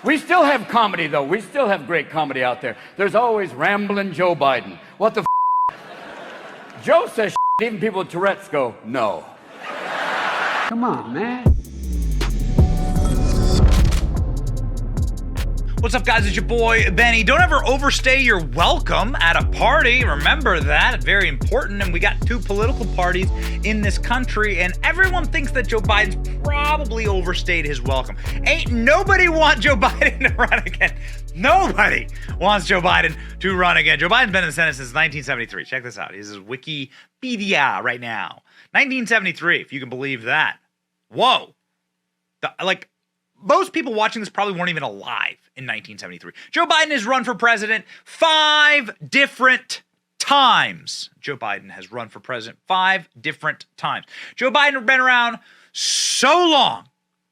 We still have comedy, though. We still have great comedy out there. There's always rambling Joe Biden. What the Joe says even people with Tourette's go, no. Come on, man. What's up, guys? It's your boy, Benny. Don't ever overstay your welcome at a party. Remember that. Very important. And we got two political parties in this country, and everyone thinks that Joe Biden's probably overstayed his welcome. Ain't nobody want Joe Biden to run again. Nobody wants Joe Biden to run again. Joe Biden's been in the Senate since 1973. Check this out. This is Wikipedia right now. 1973, if you can believe that. Whoa. Most people watching this probably weren't even alive in 1973. Joe Biden has run for president 5 different times. Joe Biden has run for president 5 different times. Joe Biden has been around so long.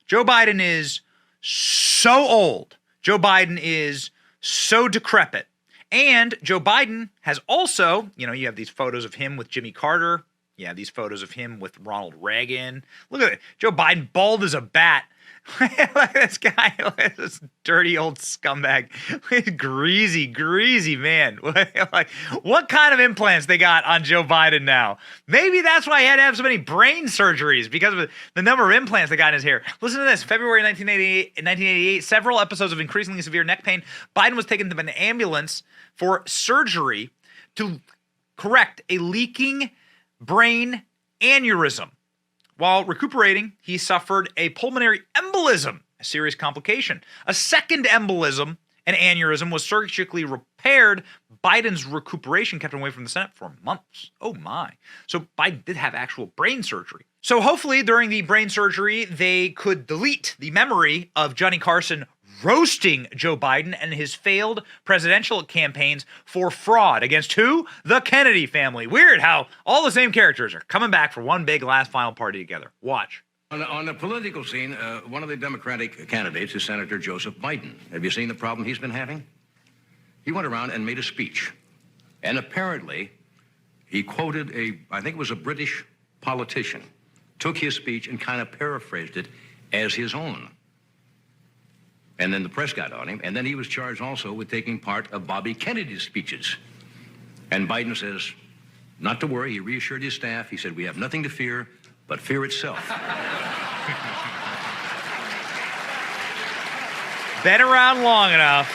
Joe Biden is so old. Joe Biden is so decrepit. And Joe Biden has also, you have these photos of him with Jimmy Carter. Yeah, these photos of him with Ronald Reagan. Look at it. Joe Biden, bald as a bat. Look at this guy, look at this dirty old scumbag, greasy man. What kind of implants they got on Joe Biden now? Maybe that's why he had to have so many brain surgeries, because of the number of implants they got in his hair. Listen to this. February 1988, several episodes of increasingly severe neck pain. Biden was taken to an ambulance for surgery to correct a leaking brain aneurysm. While recuperating, he suffered a pulmonary embolism, a serious complication. A second embolism, an aneurysm, was surgically repaired. Biden's recuperation kept him away from the Senate for months. Oh my. So Biden did have actual brain surgery. So hopefully during the brain surgery, they could delete the memory of Johnny Carson roasting Joe Biden and his failed presidential campaigns for fraud against who? The Kennedy family. Weird how all the same characters are coming back for one big last final party together. Watch. On the political scene, one of the Democratic candidates is Senator Joseph Biden. Have you seen the problem he's been having? He went around and made a speech. And apparently, he quoted I think it was a British politician, took his speech and kind of paraphrased it as his own. And then the press got on him, and then he was charged also with taking part of Bobby Kennedy's speeches. And Biden says, not to worry, he reassured his staff. He said, we have nothing to fear but fear itself. Been around long enough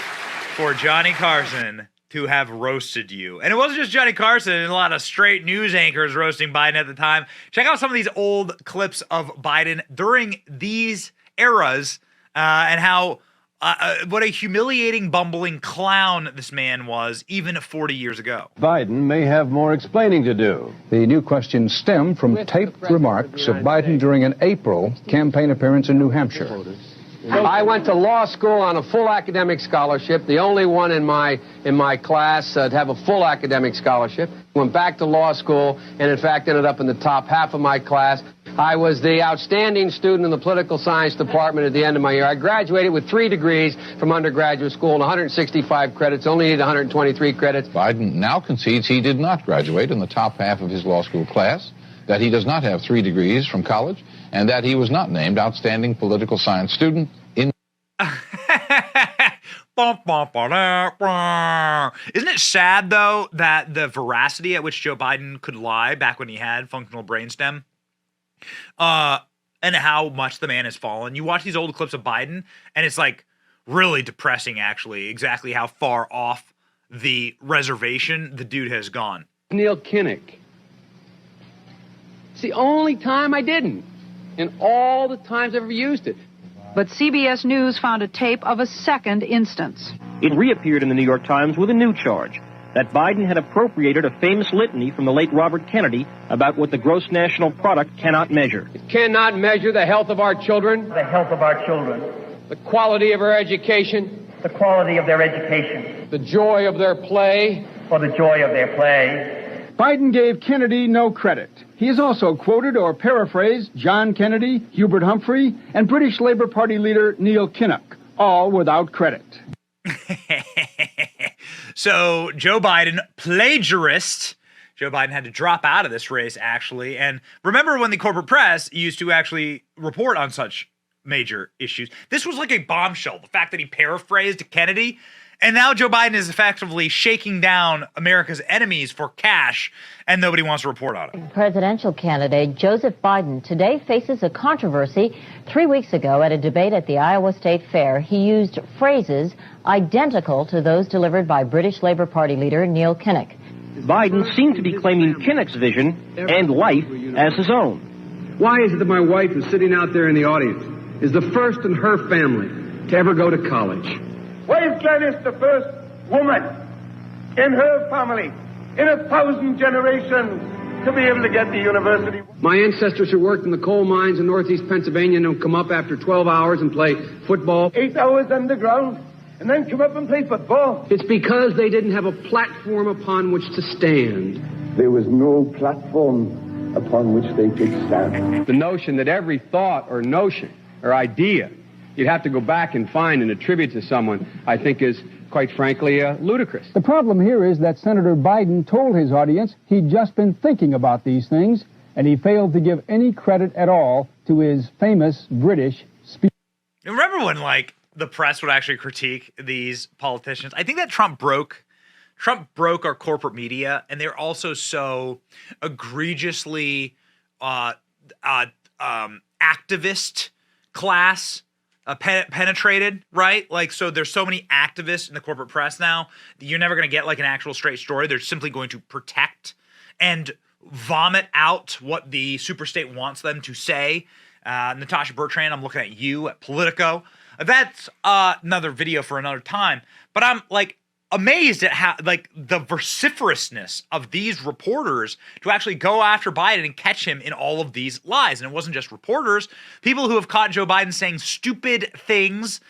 for Johnny Carson to have roasted you. And it wasn't just Johnny Carson, and a lot of straight news anchors roasting Biden at the time. Check out some of these old clips of Biden during these eras and how what a humiliating, bumbling clown this man was even 40 years ago. Biden may have more explaining to do. The new questions stem from taped remarks of Biden during an April campaign appearance in New Hampshire. I went to law school on a full academic scholarship, the only one in my class to have a full academic scholarship. Went back to law school and, in fact, ended up in the top half of my class. I was the outstanding student in the political science department at the end of my year. I graduated with 3 degrees from undergraduate school and 165 credits, only needed 123 credits. Biden now concedes he did not graduate in the top half of his law school class, that he does not have 3 degrees from college, and that he was not named outstanding political science student in... Isn't it sad, though, that the veracity at which Joe Biden could lie back when he had functional brainstem, and how much the man has fallen? You watch these old clips of Biden, and it's like really depressing, actually, exactly how far off the reservation the dude has gone. Neil Kinnock. It's the only time I didn't, and all the times I've ever used it. But CBS News found a tape of a second instance. It reappeared in the New York Times with a new charge, that Biden had appropriated a famous litany from the late Robert Kennedy about what the gross national product cannot measure. It cannot measure the health of our children. The health of our children. The quality of our education. The quality of their education. The joy of their play. Or the joy of their play. Biden gave Kennedy no credit. He has also quoted or paraphrased John Kennedy, Hubert Humphrey, and British Labour Party leader Neil Kinnock, all without credit. So Joe Biden, plagiarist. Joe Biden had to drop out of this race, actually. And remember when the corporate press used to actually report on such major issues. This was like a bombshell. The fact that he paraphrased Kennedy, and now Joe Biden is effectively shaking down America's enemies for cash, and nobody wants to report on it. Presidential candidate Joseph Biden today faces a controversy. 3 weeks ago, at a debate at the Iowa State Fair, he used phrases identical to those delivered by British Labour Party leader Neil Kinnock. Biden seemed to be claiming Kinnock's vision and life as his own. Why is it that my wife, who's sitting out there in the audience, is the first in her family to ever go to college? Why is Gladys the first woman in her family in 1,000 generations to be able to get to university? My ancestors who worked in the coal mines in northeast Pennsylvania don't come up after 12 hours and play football. 8 hours underground and then come up and play football. It's because they didn't have a platform upon which to stand. There was no platform upon which they could stand. The notion that every thought or notion or idea you'd have to go back and find and attribute to someone, I think is, quite frankly, ludicrous. The problem here is that Senator Biden told his audience he'd just been thinking about these things, and he failed to give any credit at all to his famous British speech. Remember when, like, the press would actually critique these politicians? I think that Trump broke our corporate media, and they're also so egregiously activist class penetrated, right? Like, so there's so many activists in the corporate press now that you're never going to get like an actual straight story. They're simply going to protect and vomit out what the superstate wants them to say. Natasha Bertrand, I'm looking at you at Politico. That's another video for another time. But I'm like amazed at how, like, the vociferousness of these reporters to actually go after Biden and catch him in all of these lies. And it wasn't just reporters, people who have caught Joe Biden saying stupid things.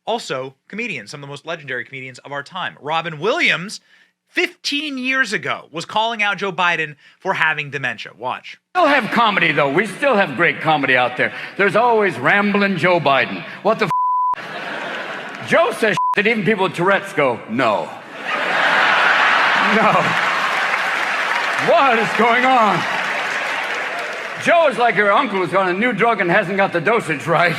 Also, comedians, some of the most legendary comedians of our time. Robin Williams, 15 years ago, was calling out Joe Biden for having dementia. Watch. We still have comedy, though. We still have great comedy out there. There's always rambling Joe Biden. What the Joe says that even people with Tourette's go, no. No. What is going on? Joe is like your uncle who's on a new drug and hasn't got the dosage right.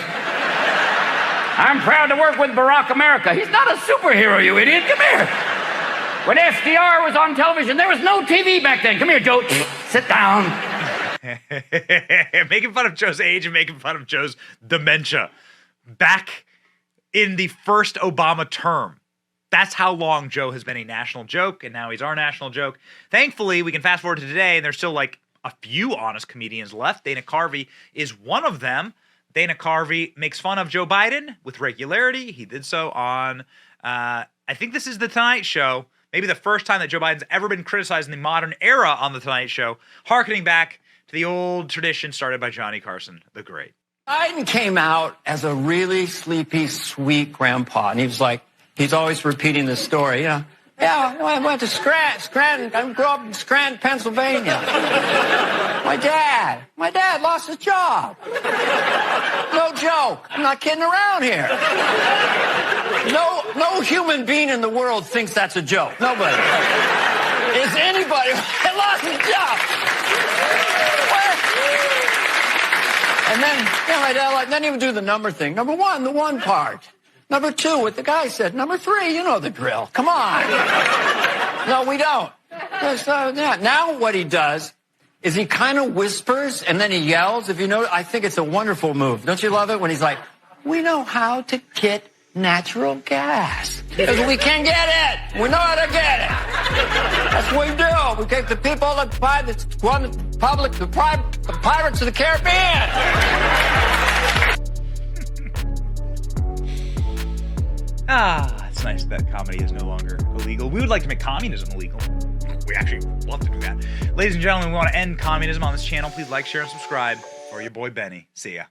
I'm proud to work with Barack America. He's not a superhero, you idiot. Come here. When FDR was on television, there was no TV back then. Come here, Joe. Sit down. Making fun of Joe's age and making fun of Joe's dementia. Back in the first Obama term. That's how long Joe has been a national joke, and now he's our national joke. Thankfully, we can fast forward to today, and there's still like a few honest comedians left. Dana Carvey is one of them. Dana Carvey makes fun of Joe Biden with regularity. He did so on, I think this is The Tonight Show. Maybe the first time that Joe Biden's ever been criticized in the modern era on The Tonight Show, hearkening back to the old tradition started by Johnny Carson the Great. Biden came out as a really sleepy, sweet grandpa, and he was like, he's always repeating this story, you know. Yeah, I went to Scranton. I grew up in Scranton, Pennsylvania. My dad lost his job. No joke. I'm not kidding around here. No human being in the world thinks that's a joke. Nobody. Is anybody that lost his job? And then, my dad, then he would do the number thing. Number one, the one part. Number two, what the guy said. Number three, you know the drill. Come on. No, we don't. Now what he does is he kind of whispers and then he yells. If you know, I think it's a wonderful move. Don't you love it? When he's like, we know how to get natural gas. Because we can get it. We know how to get it. That's what we do. We take the people that run the public, the pirates of the Caribbean. It's nice that comedy is no longer illegal. We would like to make communism illegal. We actually love to do that. Ladies and gentlemen, we want to end communism on this channel. Please like, share, and subscribe for your boy Benny. See ya.